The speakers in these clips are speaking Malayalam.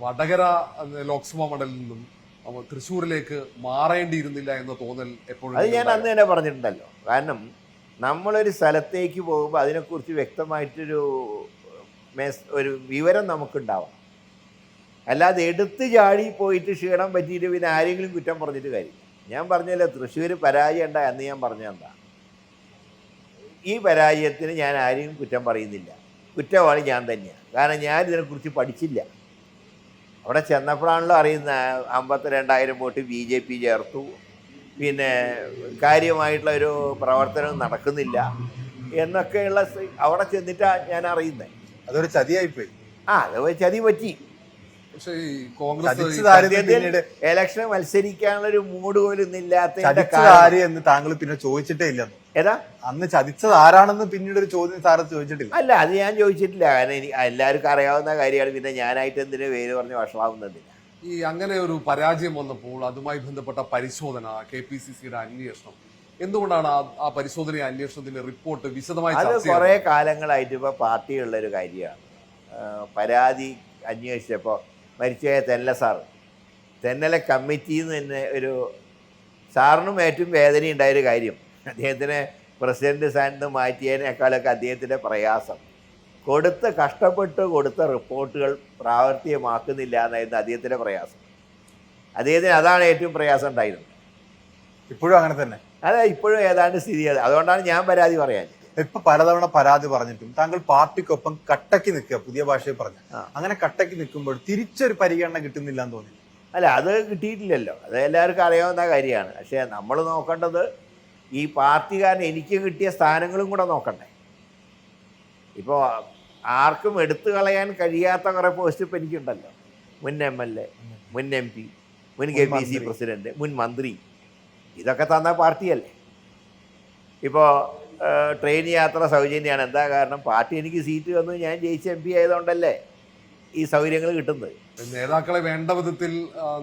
വടകര ലോക്സഭാ മണ്ഡലത്തിൽ നിന്നും തൃശ്ശൂരിലേക്ക് മാറേണ്ടിയിരുന്നില്ല എന്ന തോന്നൽ എപ്പോഴും അത് ഞാൻ അന്ന് തന്നെ പറഞ്ഞിട്ടുണ്ടല്ലോ. കാരണം നമ്മളൊരു സ്ഥലത്തേക്ക് പോകുമ്പോൾ അതിനെക്കുറിച്ച് വ്യക്തമായിട്ടൊരു ഒരു വിവരം നമുക്കുണ്ടാവണം. അല്ലാതെ എടുത്ത് ചാടി പോയിട്ട് ക്ഷീണം പറ്റിയിട്ട് പിന്നെ ആരെങ്കിലും കുറ്റം പറഞ്ഞിട്ട് കാര്യം. ഞാൻ പറഞ്ഞല്ലോ, തൃശ്ശൂർ പരാജയം ഉണ്ടായി അന്ന് ഞാൻ പറഞ്ഞതെന്താ, ഈ പരാജയത്തിന് ഞാൻ ആരെയും കുറ്റം പറയുന്നില്ല, കുറ്റവാളി ഞാൻ തന്നെയാണ്. കാരണം ഞാൻ ഇതിനെക്കുറിച്ച് പഠിച്ചില്ല. അവിടെ ചെന്നപ്പോഴാണല്ലോ അറിയുന്ന 52,000 വോട്ട് BJP ചേർത്തു, പിന്നെ കാര്യമായിട്ടുള്ള ഒരു പ്രവർത്തനം നടക്കുന്നില്ല എന്നൊക്കെയുള്ള അവിടെ ചെന്നിട്ടാണ് ഞാൻ അറിയുന്നത്. അതൊരു ചതിയായിപ്പോയി. അത് ചതി പറ്റി. പക്ഷേ ഈ കോൺഗ്രസ് ഇലക്ഷൻ മത്സരിക്കാനുള്ള ഒരു മൂഡ് പോലും ഇന്നില്ലാത്ത എന്ന് താങ്കൾ പിന്നെ ചോദിച്ചിട്ടേ ഇല്ലെന്ന്. ഏതാ അന്ന് ചതിച്ചത് ആരാണെന്ന് പിന്നീട് ഒരു ചോദ്യം സാറത്ത് ചോദിച്ചിട്ടില്ല? അല്ല, അത് ഞാൻ ചോദിച്ചിട്ടില്ല. കാരണം എനിക്ക് എല്ലാവർക്കും അറിയാവുന്ന കാര്യമാണ്. പിന്നെ ഞാനായിട്ട് എന്തിനു പേര് പറഞ്ഞ് വഷളാവുന്നതില്ല. ഈ അങ്ങനെ ഒരു പരാജയം വന്നപ്പോൾ അതുമായി ബന്ധപ്പെട്ട പരിശോധന, KPCCയുടെ അന്വേഷണം, എന്തുകൊണ്ടാണ് ആ പരിശോധന അന്വേഷണത്തിന്റെ റിപ്പോർട്ട് വിശദമായി? അത് കുറെ കാലങ്ങളായിട്ട് ഇപ്പൊ പാർട്ടിയുള്ളൊരു കാര്യമാണ്. പരാതി അന്വേഷിച്ചപ്പോൾ മരിച്ചുപോയ തെന്നല കമ്മിറ്റിയിൽ നിന്ന് തന്നെ ഒരു സാറിനും ഏറ്റവും വേദന ഉണ്ടായൊരു കാര്യം, അദ്ദേഹത്തിനെ പ്രസിഡന്റ് സ്ഥാനത്ത് നിന്ന് മാറ്റിയതിനേക്കാളൊക്കെ അദ്ദേഹത്തിൻ്റെ പ്രയാസം കഷ്ടപ്പെട്ട് കൊടുത്ത റിപ്പോർട്ടുകൾ പ്രാവർത്തികമാക്കുന്നില്ല എന്നായിരുന്നു അദ്ദേഹത്തിൻ്റെ പ്രയാസം. അദ്ദേഹത്തിന് അതാണ് ഏറ്റവും പ്രയാസം ഉണ്ടായിരുന്നത്. ഇപ്പോഴും അങ്ങനെ തന്നെ. അതെ, ഇപ്പോഴും ഏതാണ്ട് സ്ഥിതി. അതുകൊണ്ടാണ് ഞാൻ പരാതി പറയാൻ. ഇപ്പൊ പലതവണ പരാതി പറഞ്ഞിട്ടും താങ്കൾ പാർട്ടിക്കൊപ്പം കട്ടക്ക് നിൽക്കുക, പുതിയ ഭാഷയിൽ പറഞ്ഞു. അങ്ങനെ കട്ടക്ക് നിൽക്കുമ്പോൾ തിരിച്ചൊരു പരിഗണന കിട്ടുന്നില്ല എന്ന് തോന്നി. അല്ല, അത് കിട്ടിയിട്ടില്ലല്ലോ. അത് എല്ലാവർക്കും അറിയാവുന്ന കാര്യമാണ്. പക്ഷേ നമ്മൾ നോക്കേണ്ടത് ഈ പാർട്ടിക്കാരൻ എനിക്ക് കിട്ടിയ സ്ഥാനങ്ങളും കൂടെ നോക്കണ്ടേ. ഇപ്പോൾ ആർക്കും എടുത്തു കളയാൻ കഴിയാത്ത കുറേ പോസ്റ്റ് ഇപ്പം എനിക്കുണ്ടല്ലോ. മുൻ MLA, മുൻ MP, മുൻ KPCC പ്രസിഡന്റ്, മുൻ മന്ത്രി, ഇതൊക്കെ തന്ന പാർട്ടിയല്ലേ. ഇപ്പോൾ ട്രെയിൻ യാത്ര സൗജന്യമാണ്. എന്താ കാരണം? പാർട്ടി എനിക്ക് സീറ്റ് തന്നു, ഞാൻ ജയിച്ച MP ആയതുകൊണ്ടല്ലേ ഈ സൗകര്യങ്ങൾ കിട്ടുന്നത്. നേതാക്കളെ വേണ്ട വിധത്തിൽ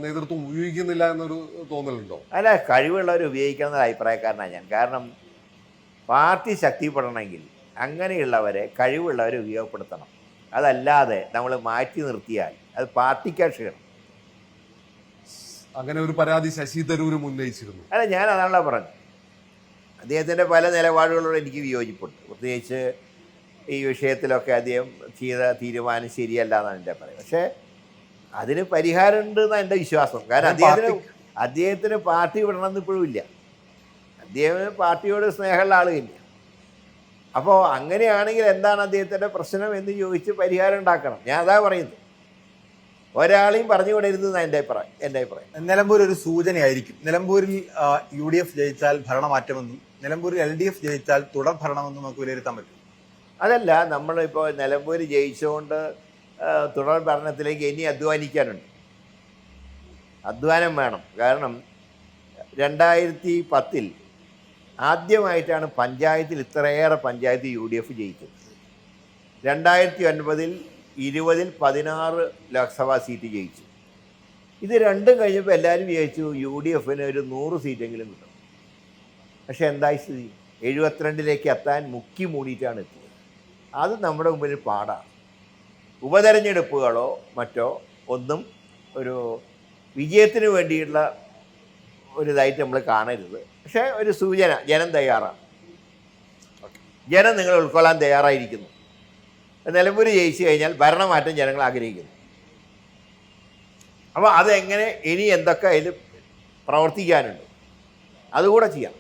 നേതൃത്വം ഉപയോഗിക്കുന്നില്ല എന്നൊരു തോന്നലുണ്ടോ? അല്ല, കഴിവുള്ളവർ ഉപയോഗിക്കണം എന്ന അഭിപ്രായക്കാരനാണ് ഞാൻ. കാരണം പാർട്ടി ശക്തിപ്പെടണമെങ്കിൽ അങ്ങനെയുള്ളവരെ, കഴിവുള്ളവരെ ഉപയോഗപ്പെടുത്തണം. അതല്ലാതെ നമ്മൾ മാറ്റി നിർത്തിയാൽ അത് പാർട്ടിക്കാ ക്ഷീണം. അങ്ങനെ ഒരു പരാതി ശശി തരൂരും ഉന്നയിച്ചിരുന്നു. അല്ല, ഞാൻ അതാണല്ലോ പറഞ്ഞത്. അദ്ദേഹത്തിൻ്റെ പല നിലപാടുകളോട് എനിക്ക് വിയോജിപ്പുണ്ട്. പ്രത്യേകിച്ച് ഈ വിഷയത്തിലൊക്കെ അദ്ദേഹം ചെയ്ത തീരുമാനം ശരിയല്ല എന്നാണ് എൻ്റെ പറയുന്നത്. പക്ഷേ അതിന് പരിഹാരമുണ്ട് എന്നാണ് എൻ്റെ വിശ്വാസം. കാരണം അദ്ദേഹത്തിന് പാർട്ടി വിടണമെന്ന് ഇപ്പോഴും ഇല്ല. അദ്ദേഹത്തിന് പാർട്ടിയോട് സ്നേഹമുള്ള ആളുമില്ല. അപ്പോൾ അങ്ങനെയാണെങ്കിൽ എന്താണ് അദ്ദേഹത്തിൻ്റെ പ്രശ്നം എന്ന് ചോദിച്ച് പരിഹാരം ഉണ്ടാക്കണം. ഞാൻ അതാ പറയുന്നത്. ഒരാളെയും പറഞ്ഞു വിടരുതെന്നാണ് എൻ്റെ അഭിപ്രായം. നിലമ്പൂർ ഒരു സൂചനയായിരിക്കും. നിലമ്പൂരിൽ UDF ജയിച്ചാൽ ഭരണമാറ്റമെന്നും നിലമ്പൂരിൽ LDF ജയിച്ചാൽ തുടർ ഭരണമെന്നും നമുക്ക് വിലയിരുത്താൻ പറ്റും. അതല്ല, നമ്മളിപ്പോൾ നിലമ്പൂർ ജയിച്ചുകൊണ്ട് തുടർ ഭരണത്തിലേക്ക് ഇനി അധ്വാനിക്കാനുണ്ട്. അധ്വാനം വേണം. കാരണം 2010 ആദ്യമായിട്ടാണ് പഞ്ചായത്തിൽ ഇത്രയേറെ പഞ്ചായത്ത് UDF ജയിച്ചത്. 2009 20 16 ലോക്സഭാ സീറ്റ് ജയിച്ചു. ഇത് രണ്ടും കഴിഞ്ഞപ്പോൾ എല്ലാവരും വിചാരിച്ചു UDFന് ഒരു 100 സീറ്റെങ്കിലും കിട്ടും. പക്ഷെ എന്തായി സ്ഥിതി? 72ലേക്ക് എത്താൻ മുക്കി മൂടിയിട്ടാണ് എത്തിയത്. അത് നമ്മുടെ മുമ്പിൽ പാടാണ്. ഉപതെരഞ്ഞെടുപ്പുകളോ മറ്റോ ഒന്നും ഒരു വിജയത്തിന് വേണ്ടിയുള്ള ഒരു ഇതായിട്ട് നമ്മൾ കാണരുത്. പക്ഷേ ഒരു സൂചന, ജനം തയ്യാറാണ്. ജനം നിങ്ങൾ ഉൾക്കൊള്ളാൻ തയ്യാറായിരിക്കുന്നു. നിലമ്പൂർ ജയിച്ചു കഴിഞ്ഞാൽ ഭരണമാറ്റം ജനങ്ങൾ ആഗ്രഹിക്കുന്നു. അപ്പോൾ അതെങ്ങനെ, ഇനി എന്തൊക്കെ അതിൽ പ്രവർത്തിക്കാനുണ്ട് അതുകൂടെ ചെയ്യാം.